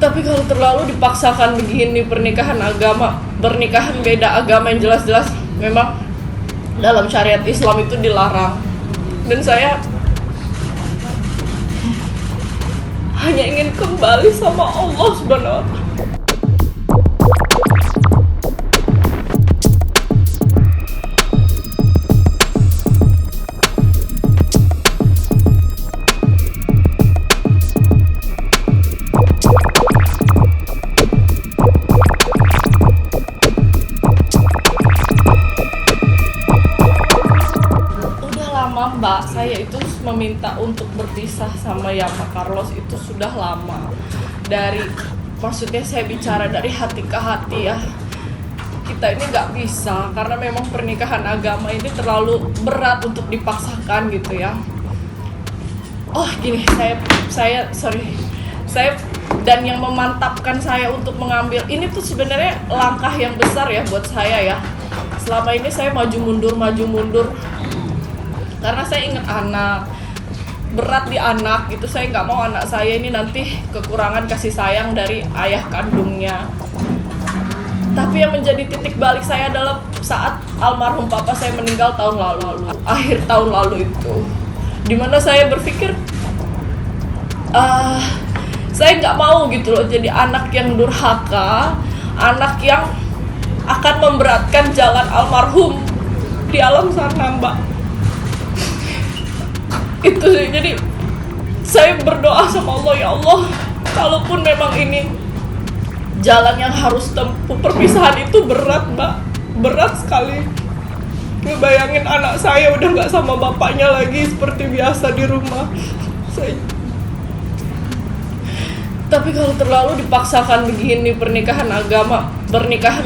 Tapi kalau terlalu dipaksakan begini, pernikahan beda agama yang jelas-jelas memang dalam syariat Islam itu dilarang. Dan saya hanya ingin kembali sama Allah Subhanahu wa Ta'ala. Mbak, saya itu meminta untuk berpisah sama Yama Carlos itu sudah lama. Maksudnya saya bicara dari hati ke hati ya. Kita ini nggak bisa karena memang pernikahan agama ini terlalu berat untuk dipaksakan gitu ya. Oh gini, saya dan yang memantapkan saya untuk mengambil ini tuh sebenarnya langkah yang besar ya buat saya ya. Selama ini saya maju mundur karena saya ingat anak, berat di anak gitu. Saya nggak mau anak saya ini nanti kekurangan kasih sayang dari ayah kandungnya. Tapi yang menjadi titik balik saya adalah saat almarhum papa saya meninggal akhir tahun lalu itu, dimana saya berpikir saya nggak mau gitu loh jadi anak yang durhaka, anak yang akan memberatkan jalan almarhum di alam sana, Mbak. Itu sih, jadi saya berdoa sama Allah, ya Allah, kalaupun memang ini jalan yang harus tempuh, perpisahan itu berat, Mbak, berat sekali. Ngebayangin anak saya udah gak sama bapaknya lagi seperti biasa di rumah. Tapi kalau terlalu dipaksakan begini, pernikahan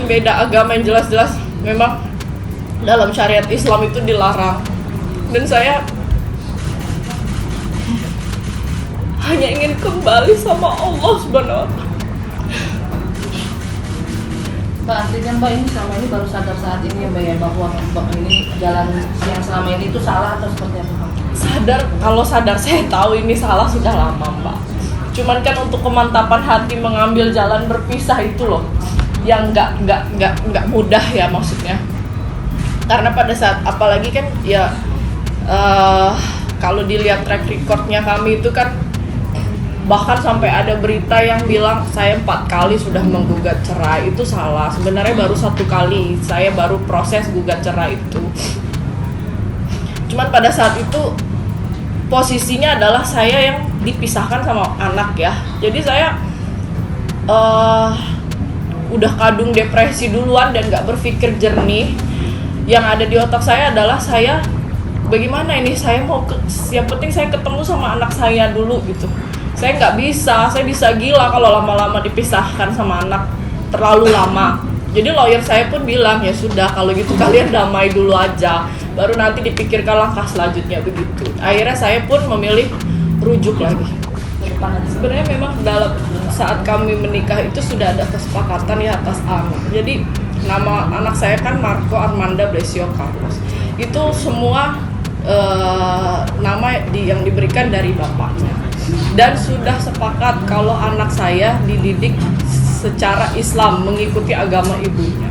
beda agama yang jelas-jelas memang dalam syariat Islam itu dilarang. Dan saya hanya ingin kembali sama Allah Subhanahu wa Ta'ala. Mbak, artinya Mbak ini selama ini baru sadar saat ini ya Mbak ya, bahwa ini jalan yang selama ini itu salah atau seperti apa? Kalau sadar saya tahu ini salah sudah lama, Mbak. Cuman kan untuk kemantapan hati mengambil jalan berpisah itu loh yang nggak mudah ya maksudnya. Karena pada saat apalagi kan ya kalau dilihat track recordnya kami itu kan bahkan sampai ada berita yang bilang saya 4 kali sudah menggugat cerai. Itu salah. Sebenarnya baru 1 kali saya baru proses gugat cerai itu. Cuman pada saat itu posisinya adalah saya yang dipisahkan sama anak ya. Jadi saya udah kadung depresi duluan dan gak berpikir jernih. Yang ada di otak saya adalah saya bagaimana ini, yang penting saya ketemu sama anak saya dulu gitu. Saya bisa gila kalau lama-lama dipisahkan sama anak terlalu lama. Jadi lawyer saya pun bilang, ya sudah kalau gitu kalian damai dulu aja, baru nanti dipikirkan langkah selanjutnya begitu. Akhirnya saya pun memilih rujuk lagi. Sebenarnya memang dalam saat kami menikah itu sudah ada kesepakatan ya atas anak. Jadi nama anak saya kan Marco Armanda Blesio Carlos. Itu semua nama yang diberikan dari bapaknya. Dan sudah sepakat kalau anak saya dididik secara Islam mengikuti agama ibunya.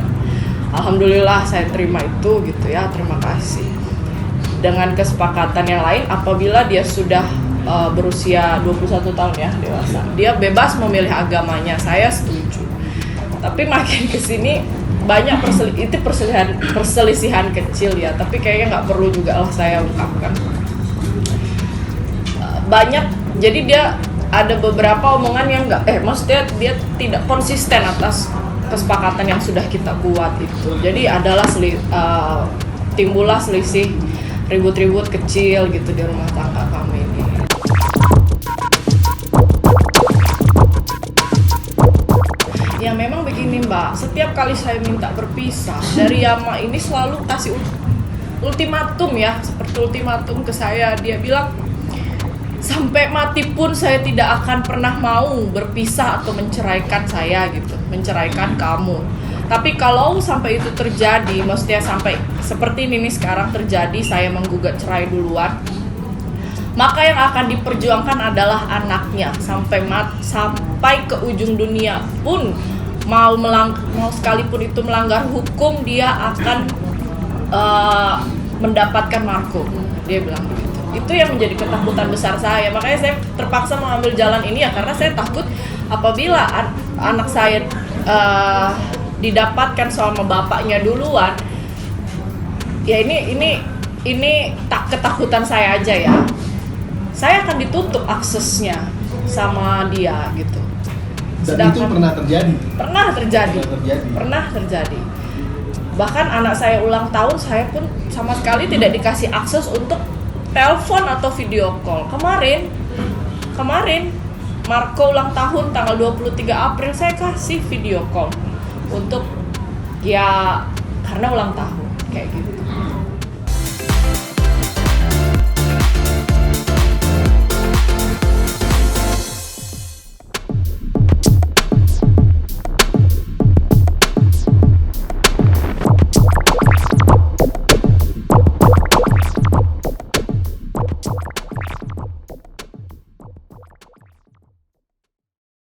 Alhamdulillah saya terima itu gitu ya, terima kasih. Dengan kesepakatan yang lain, apabila dia sudah berusia 21 tahun ya dewasa, dia bebas memilih agamanya, saya setuju. Tapi makin kesini banyak perselisihan kecil ya, tapi kayaknya nggak perlu juga lah saya ungkapkan. Banyak. Jadi dia ada beberapa omongan yang maksudnya dia tidak konsisten atas kesepakatan yang sudah kita buat itu. Jadi adalah timbullah selisih ribut-ribut kecil gitu di rumah tangga kami ini. Ya memang begini Mbak, setiap kali saya minta berpisah dari Yama ini selalu kasih ultimatum ya, seperti ultimatum ke saya. Dia bilang, sampai mati pun saya tidak akan pernah mau berpisah atau menceraikan saya gitu, menceraikan kamu. Tapi kalau sampai itu terjadi, maksudnya sampai seperti ini nih sekarang terjadi, saya menggugat cerai duluan, maka yang akan diperjuangkan adalah anaknya sampai sampai ke ujung dunia pun mau sekalipun itu melanggar hukum, dia akan mendapatkan Marco. Dia bilang begitu. Itu yang menjadi ketakutan besar saya. Makanya saya terpaksa mengambil jalan ini ya, karena saya takut apabila anak saya didapatkan sama bapaknya duluan, ya ini ketakutan saya aja ya. Saya akan ditutup aksesnya sama dia gitu. Dan itu pernah terjadi. Pernah terjadi. Bahkan anak saya ulang tahun, saya pun sama sekali tidak dikasih akses untuk telepon atau video call. Kemarin Marco ulang tahun tanggal 23 April, saya kasih video call untuk ya karena ulang tahun kayak gitu.